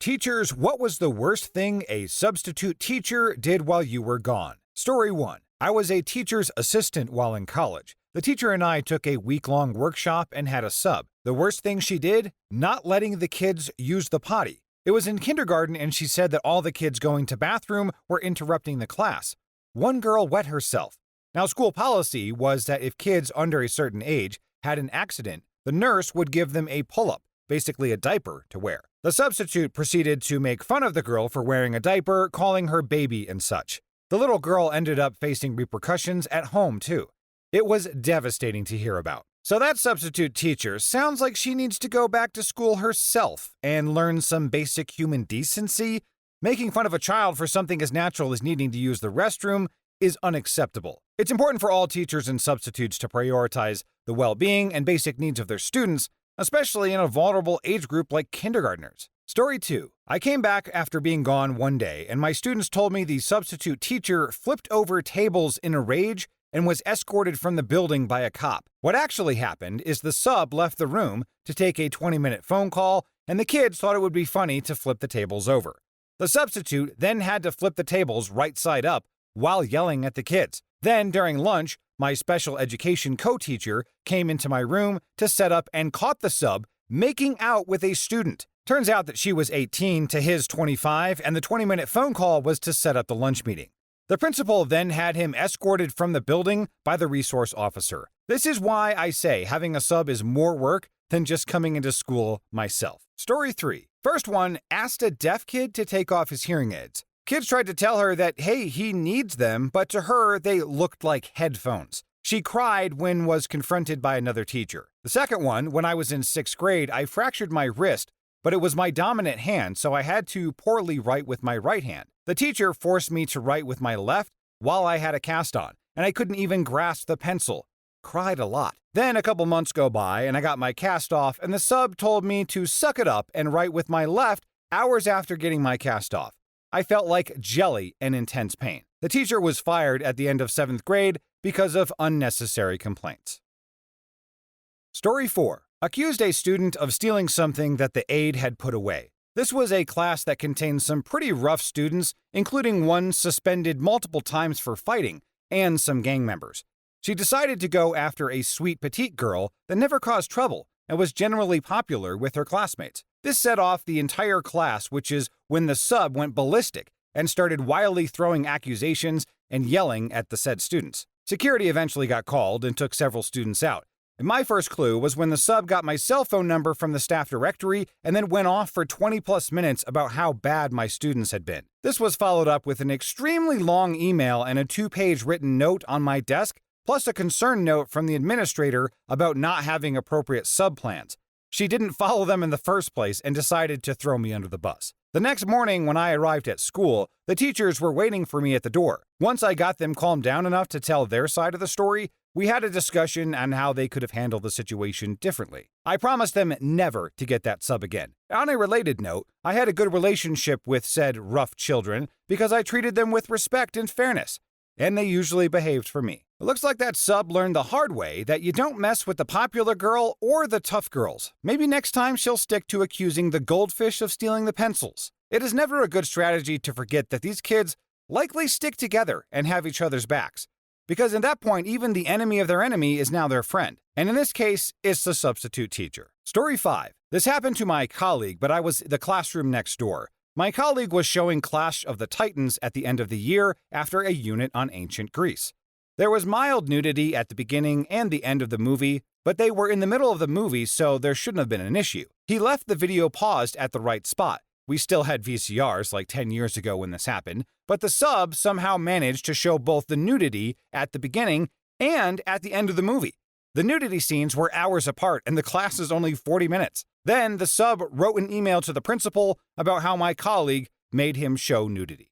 Teachers, what was the worst thing a substitute teacher did while you were gone? Story 1. I was a teacher's assistant while in college. The teacher and I took a week-long workshop and had a sub. The worst thing she did? Not letting the kids use the potty. It was in kindergarten and she said that all the kids going to bathroom were interrupting the class. One girl wet herself. Now, school policy was that if kids under a certain age had an accident, the nurse would give them a pull-up, basically a diaper, to wear. The substitute proceeded to make fun of the girl for wearing a diaper, calling her baby and such. The little girl ended up facing repercussions at home, too. It was devastating to hear about. So that substitute teacher sounds like she needs to go back to school herself and learn some basic human decency. Making fun of a child for something as natural as needing to use the restroom is unacceptable. It's important for all teachers and substitutes to prioritize the well-being and basic needs of their students, especially in a vulnerable age group like kindergartners. Story 2. I came back after being gone one day, and my students told me the substitute teacher flipped over tables in a rage and was escorted from the building by a cop. What actually happened is the sub left the room to take a 20-minute phone call, and the kids thought it would be funny to flip the tables over. The substitute then had to flip the tables right side up while yelling at the kids. Then, during lunch, my special education co-teacher came into my room to set up and caught the sub making out with a student. Turns out that she was 18 to his 25, and the 20-minute phone call was to set up the lunch meeting. The principal then had him escorted from the building by the resource officer. This is why I say having a sub is more work than just coming into school myself. Story 3. First one, asked a deaf kid to take off his hearing aids. Kids tried to tell her that, hey, he needs them, but to her, they looked like headphones. She cried when was confronted by another teacher. The second one, when I was in 6th grade, I fractured my wrist, but it was my dominant hand, so I had to poorly write with my right hand. The teacher forced me to write with my left while I had a cast on, and I couldn't even grasp the pencil. Cried a lot. Then a couple months go by, and I got my cast off, and the sub told me to suck it up and write with my left hours after getting my cast off. I felt like jelly and intense pain. The teacher was fired at the end of 7th grade because of unnecessary complaints. Story 4. Accused a student of stealing something that the aide had put away. This was a class that contained some pretty rough students, including one suspended multiple times for fighting, and some gang members. She decided to go after a sweet petite girl that never caused trouble and was generally popular with her classmates. This set off the entire class, which is when the sub went ballistic and started wildly throwing accusations and yelling at the said students. Security eventually got called and took several students out. And my first clue was when the sub got my cell phone number from the staff directory and then went off for 20+ minutes about how bad my students had been. This was followed up with an extremely long email and a 2-page written note on my desk, plus a concern note from the administrator about not having appropriate sub plans. She didn't follow them in the first place and decided to throw me under the bus. The next morning when I arrived at school, the teachers were waiting for me at the door. Once I got them calmed down enough to tell their side of the story, we had a discussion on how they could have handled the situation differently. I promised them never to get that sub again. On a related note, I had a good relationship with said rough children because I treated them with respect and fairness, and they usually behaved for me. It looks like that sub learned the hard way that you don't mess with the popular girl or the tough girls. Maybe next time she'll stick to accusing the goldfish of stealing the pencils. It is never a good strategy to forget that these kids likely stick together and have each other's backs, because at that point, even the enemy of their enemy is now their friend. And in this case, it's the substitute teacher. Story 5. This happened to my colleague, but I was the classroom next door. My colleague was showing Clash of the Titans at the end of the year after a unit on ancient Greece. There was mild nudity at the beginning and the end of the movie, but they were in the middle of the movie, so there shouldn't have been an issue. He left the video paused at the right spot. We still had VCRs like 10 years ago when this happened, but the sub somehow managed to show both the nudity at the beginning and at the end of the movie. The nudity scenes were hours apart and the class is only 40 minutes. Then the sub wrote an email to the principal about how my colleague made him show nudity.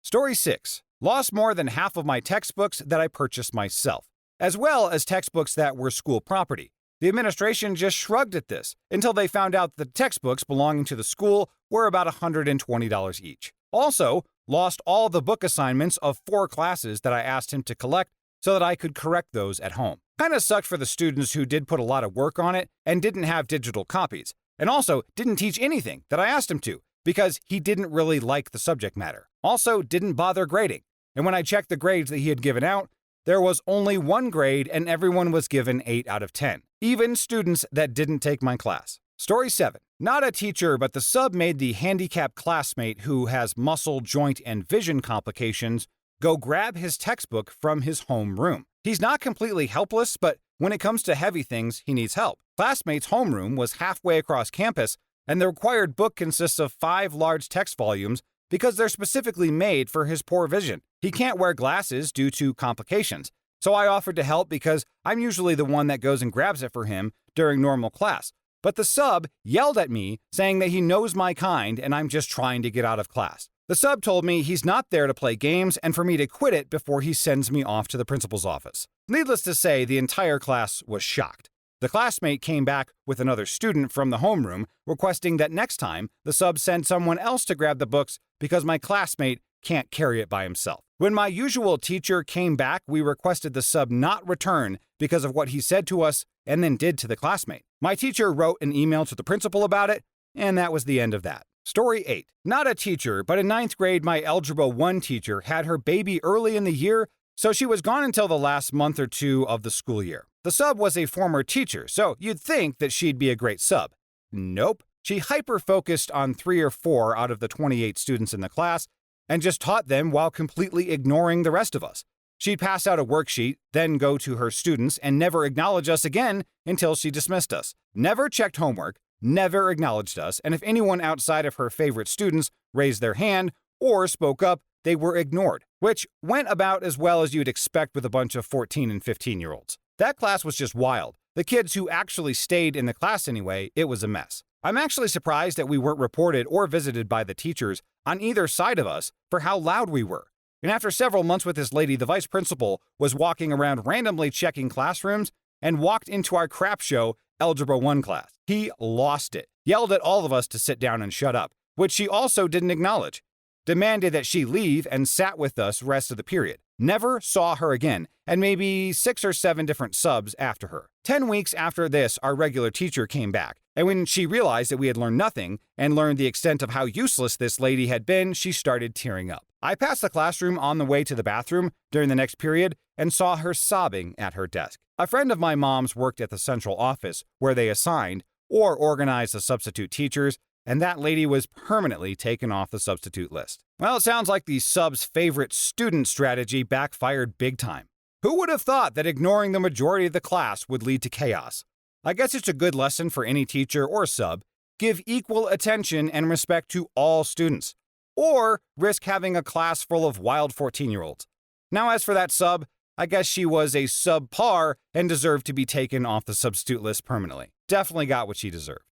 Story 6. Lost more than half of my textbooks that I purchased myself, as well as textbooks that were school property. The administration just shrugged at this until they found out that the textbooks belonging to the school were about $120 each. Also, lost all the book assignments of 4 classes that I asked him to collect so that I could correct those at home. Kinda sucked for the students who did put a lot of work on it and didn't have digital copies, and also didn't teach anything that I asked him to because he didn't really like the subject matter. Also, didn't bother grading. And when I checked the grades that he had given out, there was only one grade and everyone was given 8 out of 10, even students that didn't take my class. Story 7. Not a teacher, but the sub made the handicapped classmate who has muscle, joint, and vision complications go grab his textbook from his home room. He's not completely helpless, but when it comes to heavy things, he needs help. Classmate's homeroom was halfway across campus, and the required book consists of 5 large text volumes because they're specifically made for his poor vision. He can't wear glasses due to complications, so I offered to help because I'm usually the one that goes and grabs it for him during normal class. But the sub yelled at me, saying that he knows my kind and I'm just trying to get out of class. The sub told me he's not there to play games and for me to quit it before he sends me off to the principal's office. Needless to say, the entire class was shocked. The classmate came back with another student from the homeroom requesting that next time the sub send someone else to grab the books because my classmate can't carry it by himself. When my usual teacher came back, we requested the sub not return because of what he said to us and then did to the classmate. My teacher wrote an email to the principal about it, and that was the end of that. Story 8. Not a teacher, but in 9th grade, my Algebra 1 teacher had her baby early in the year, so she was gone until the last month or 2 of the school year. The sub was a former teacher, so you'd think that she'd be a great sub. Nope. She hyper-focused on 3 or 4 out of the 28 students in the class and just taught them while completely ignoring the rest of us. She'd pass out a worksheet, then go to her students and never acknowledge us again until she dismissed us. Never checked homework, never acknowledged us, and if anyone outside of her favorite students raised their hand or spoke up, they were ignored, which went about as well as you'd expect with a bunch of 14 and 15-year-olds. That class was just wild. The kids who actually stayed in the class anyway, it was a mess. I'm actually surprised that we weren't reported or visited by the teachers on either side of us for how loud we were. And after several months with this lady, the vice principal was walking around randomly checking classrooms and walked into our crap show Algebra 1 class. He lost it, yelled at all of us to sit down and shut up, which she also didn't acknowledge, demanded that she leave and sat with us the rest of the period. Never saw her again, and maybe 6 or 7 different subs after her. 10 weeks after this, our regular teacher came back, and when she realized that we had learned nothing and learned the extent of how useless this lady had been, she started tearing up. I passed the classroom on the way to the bathroom during the next period and saw her sobbing at her desk. A friend of my mom's worked at the central office where they assigned or organized the substitute teachers, and that lady was permanently taken off the substitute list. Well, it sounds like the sub's favorite student strategy backfired big time. Who would have thought that ignoring the majority of the class would lead to chaos? I guess it's a good lesson for any teacher or sub. Give equal attention and respect to all students, or risk having a class full of wild 14-year-olds. Now, as for that sub, I guess she was a subpar and deserved to be taken off the substitute list permanently. Definitely got what she deserved.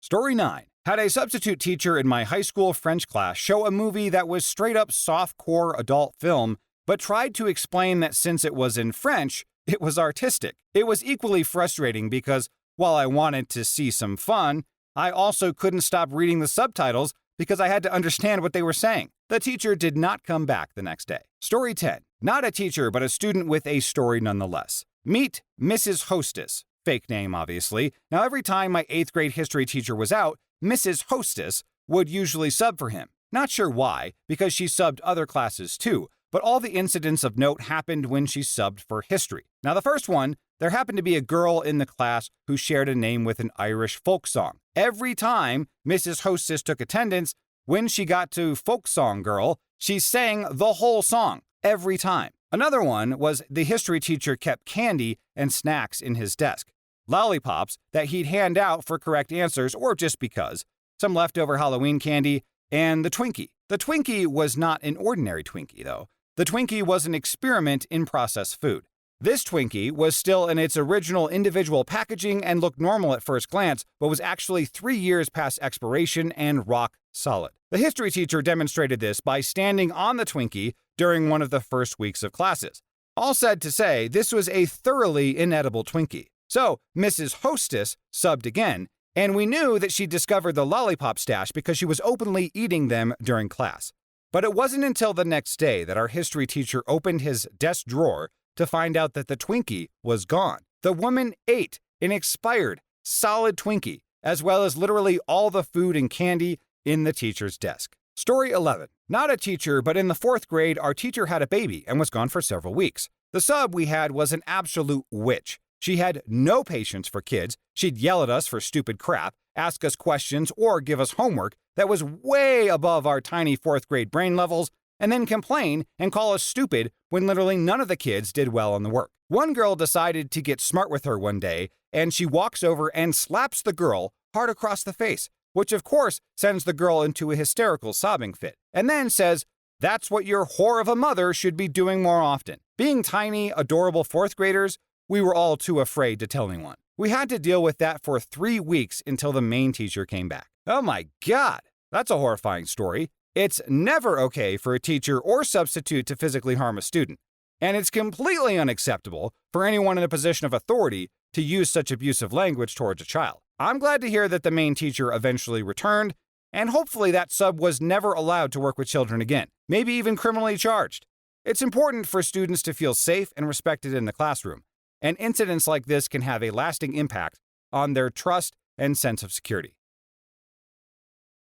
Story 9. Had a substitute teacher in my high school French class show a movie that was straight up soft-core adult film, but tried to explain that since it was in French, it was artistic. It was equally frustrating because, while I wanted to see some fun, I also couldn't stop reading the subtitles because I had to understand what they were saying. The teacher did not come back the next day. Story 10. Not a teacher, but a student with a story nonetheless. Meet Mrs. Hostess. Fake name, obviously. Now, every time my 8th grade history teacher was out, Mrs. Hostess would usually sub for him. Not sure why, because she subbed other classes too, but all the incidents of note happened when she subbed for history. Now, the first one, there happened to be a girl in the class who shared a name with an Irish folk song. Every time Mrs. Hostess took attendance, when she got to folk song girl, she sang the whole song, every time. Another one was the history teacher kept candy and snacks in his desk. Lollipops that he'd hand out for correct answers or just because, some leftover Halloween candy, and the Twinkie. The Twinkie was not an ordinary Twinkie, though. The Twinkie was an experiment in processed food. This Twinkie was still in its original individual packaging and looked normal at first glance, but was actually 3 years past expiration and rock solid. The history teacher demonstrated this by standing on the Twinkie during one of the first weeks of classes. All said to say, this was a thoroughly inedible Twinkie. So, Mrs. Hostess subbed again, and we knew that she discovered the lollipop stash because she was openly eating them during class. But it wasn't until the next day that our history teacher opened his desk drawer to find out that the Twinkie was gone. The woman ate an expired solid Twinkie, as well as literally all the food and candy in the teacher's desk. Story 11. Not a teacher, but in the 4th grade, our teacher had a baby and was gone for several weeks. The sub we had was an absolute witch. She had no patience for kids. She'd yell at us for stupid crap, ask us questions, or give us homework that was way above our tiny 4th grade brain levels, and then complain and call us stupid when literally none of the kids did well on the work. One girl decided to get smart with her one day, and she walks over and slaps the girl hard across the face, which of course sends the girl into a hysterical sobbing fit, and then says, "That's what your whore of a mother should be doing more often." Being tiny, adorable 4th graders, we were all too afraid to tell anyone. We had to deal with that for 3 weeks until the main teacher came back. Oh my God, that's a horrifying story. It's never okay for a teacher or substitute to physically harm a student, and it's completely unacceptable for anyone in a position of authority to use such abusive language towards a child. I'm glad to hear that the main teacher eventually returned, and hopefully that sub was never allowed to work with children again, maybe even criminally charged. It's important for students to feel safe and respected in the classroom, and incidents like this can have a lasting impact on their trust and sense of security.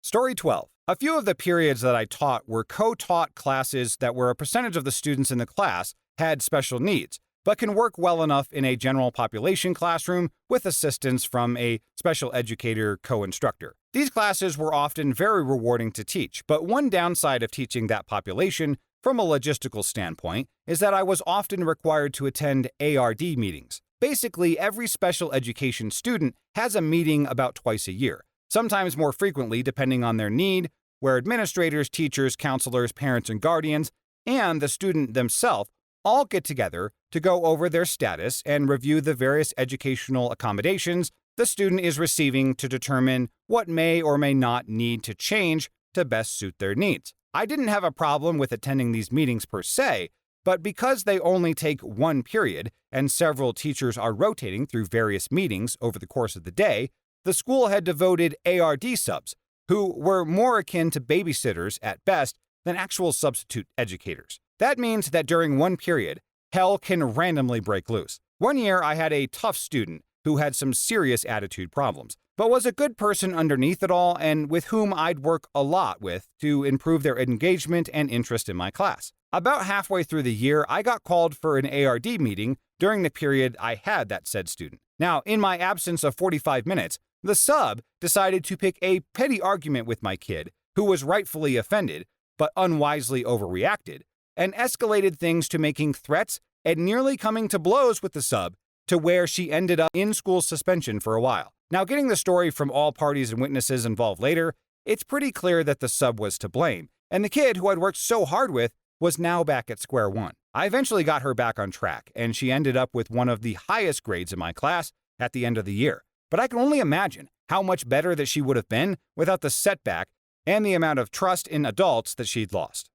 Story 12. A few of the periods that I taught were co-taught classes that were a percentage of the students in the class had special needs, but can work well enough in a general population classroom with assistance from a special educator co-instructor. These classes were often very rewarding to teach, but one downside of teaching that population from a logistical standpoint is that I was often required to attend ARD meetings. Basically, every special education student has a meeting about twice a year, sometimes more frequently depending on their need, where administrators, teachers, counselors, parents, and guardians, and the student themselves all get together to go over their status and review the various educational accommodations the student is receiving to determine what may or may not need to change to best suit their needs. I didn't have a problem with attending these meetings per se, but because they only take one period and several teachers are rotating through various meetings over the course of the day, the school had devoted ARD subs, who were more akin to babysitters at best than actual substitute educators. That means that during one period, hell can randomly break loose. One year, I had a tough student who had some serious attitude problems, but was a good person underneath it all and with whom I'd work a lot with to improve their engagement and interest in my class. About halfway through the year, I got called for an ARD meeting during the period I had that said student. Now, in my absence of 45 minutes, the sub decided to pick a petty argument with my kid, who was rightfully offended, but unwisely overreacted, and escalated things to making threats and nearly coming to blows with the sub, to where she ended up in school suspension for a while. Now, getting the story from all parties and witnesses involved later, it's pretty clear that the sub was to blame, and the kid who I'd worked so hard with was now back at square one. I eventually got her back on track, and she ended up with one of the highest grades in my class at the end of the year. But I can only imagine how much better that she would have been without the setback and the amount of trust in adults that she'd lost.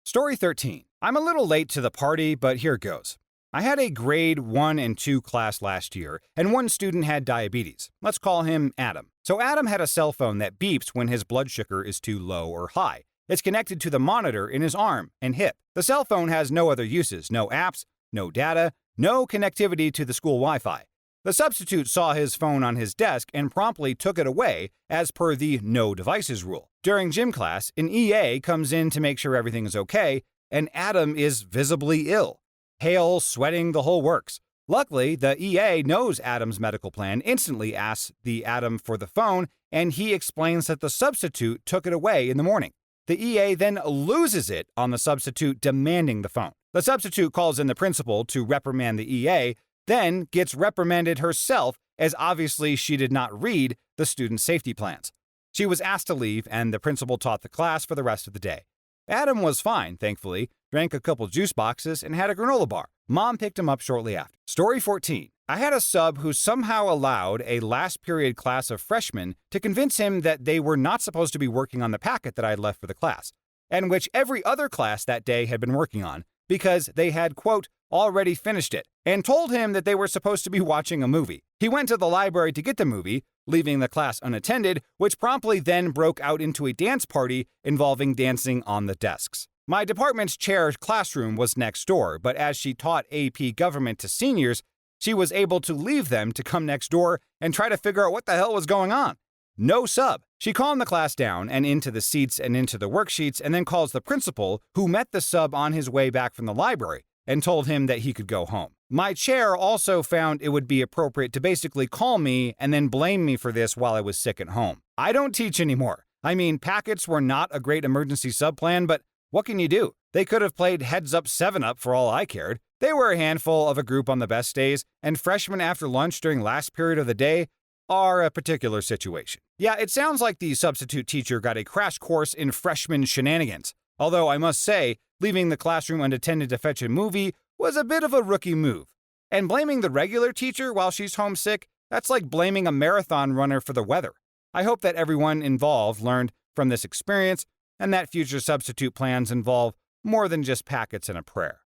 Story 13. I'm a little late to the party, but here goes. I had a grade 1 and 2 class last year, and one student had diabetes. Let's call him Adam. So Adam had a cell phone that beeps when his blood sugar is too low or high. It's connected to the monitor in his arm and hip. The cell phone has no other uses, no apps, no data, no connectivity to the school Wi-Fi. The substitute saw his phone on his desk and promptly took it away as per the no devices rule. During gym class, an EA comes in to make sure everything is okay, and Adam is visibly ill. Pale, sweating, the whole works. Luckily, the EA knows Adam's medical plan, instantly asks the Adam for the phone, and he explains that the substitute took it away in the morning. The EA then loses it on the substitute demanding the phone. The substitute calls in the principal to reprimand the EA, then gets reprimanded herself as obviously she did not read the student's safety plans. She was asked to leave, and the principal taught the class for the rest of the day. Adam was fine, thankfully, drank a couple juice boxes, and had a granola bar. Mom picked him up shortly after. Story 14. I had a sub who somehow allowed a last period class of freshmen to convince him that they were not supposed to be working on the packet that I had left for the class, and which every other class that day had been working on, because they had, quote, already finished it, and told him that they were supposed to be watching a movie. He went to the library to get the movie, leaving the class unattended, which promptly then broke out into a dance party involving dancing on the desks. My department's chair classroom was next door, but as she taught AP government to seniors, she was able to leave them to come next door and try to figure out what the hell was going on. No sub. She calmed the class down and into the seats and into the worksheets and then calls the principal, who met the sub on his way back from the library, and told him that he could go home. My chair also found it would be appropriate to basically call me and then blame me for this while I was sick at home. I don't teach anymore. I mean, packets were not a great emergency sub plan, but what can you do? They could have played Heads Up 7-Up for all I cared. They were a handful of a group on the best days, and freshmen after lunch during last period of the day are a particular situation. Yeah, it sounds like the substitute teacher got a crash course in freshman shenanigans. Although I must say, leaving the classroom unattended to fetch a movie was a bit of a rookie move. And blaming the regular teacher while she's homesick, that's like blaming a marathon runner for the weather. I hope that everyone involved learned from this experience and that future substitute plans involve more than just packets and a prayer.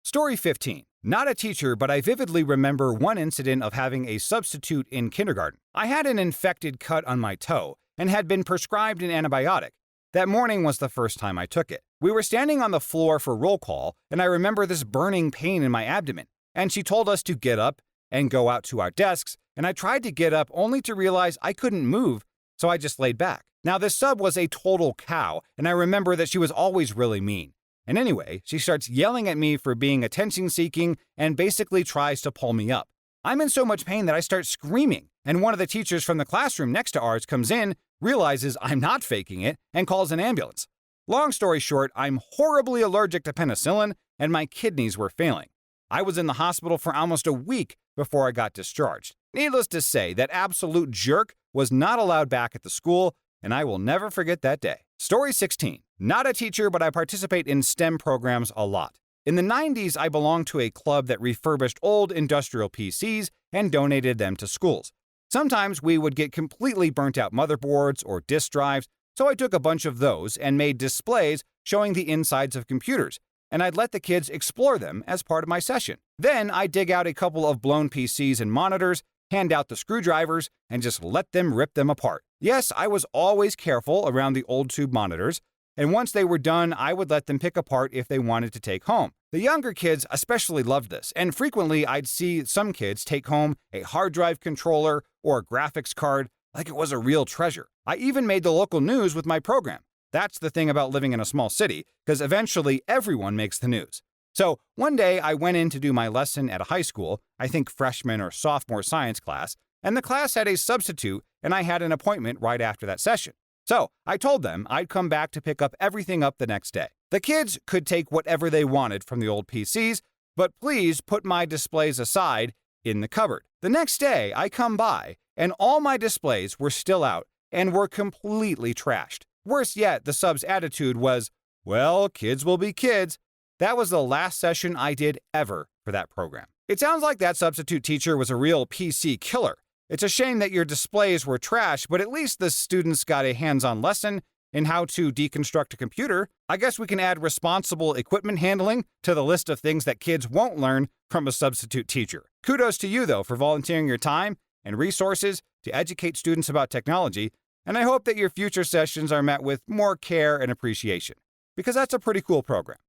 Story 15. Not a teacher, but I vividly remember one incident of having a substitute in kindergarten. I had an infected cut on my toe and had been prescribed an antibiotic. That morning was the first time I took it. We were standing on the floor for roll call, and I remember this burning pain in my abdomen, and she told us to get up and go out to our desks, and I tried to get up only to realize I couldn't move, so I just laid back. Now, this sub was a total cow, and I remember that she was always really mean. And anyway, she starts yelling at me for being attention-seeking and basically tries to pull me up. I'm in so much pain that I start screaming, and one of the teachers from the classroom next to ours comes in, realizes I'm not faking it, and calls an ambulance. Long story short, I'm horribly allergic to penicillin, and my kidneys were failing. I was in the hospital for almost a week before I got discharged. Needless to say, that absolute jerk was not allowed back at the school, and I will never forget that day. Story 16. Not a teacher, but I participate in STEM programs a lot. In the 90s, I belonged to a club that refurbished old industrial PCs and donated them to schools. Sometimes we would get completely burnt out motherboards or disk drives, so I took a bunch of those and made displays showing the insides of computers, and I'd let the kids explore them as part of my session. Then I'd dig out a couple of blown PCs and monitors, hand out the screwdrivers, and just let them rip them apart. Yes, I was always careful around the old tube monitors, and once they were done, I would let them pick apart if they wanted to take home. The younger kids especially loved this, and frequently I'd see some kids take home a hard drive controller or a graphics card like it was a real treasure. I even made the local news with my program. That's the thing about living in a small city, because eventually everyone makes the news. So one day I went in to do my lesson at a high school, I think freshman or sophomore science class, and the class had a substitute and I had an appointment right after that session. So I told them I'd come back to pick up everything up the next day. The kids could take whatever they wanted from the old PCs, but please put my displays aside in the cupboard. The next day I come by and all my displays were still out and were completely trashed. Worse yet, the sub's attitude was, well, kids will be kids. That was the last session I did ever for that program. It sounds like that substitute teacher was a real PC killer. It's a shame that your displays were trash, but at least the students got a hands-on lesson in how to deconstruct a computer. I guess we can add responsible equipment handling to the list of things that kids won't learn from a substitute teacher. Kudos to you, though, for volunteering your time and resources to educate students about technology, and I hope that your future sessions are met with more care and appreciation, because that's a pretty cool program.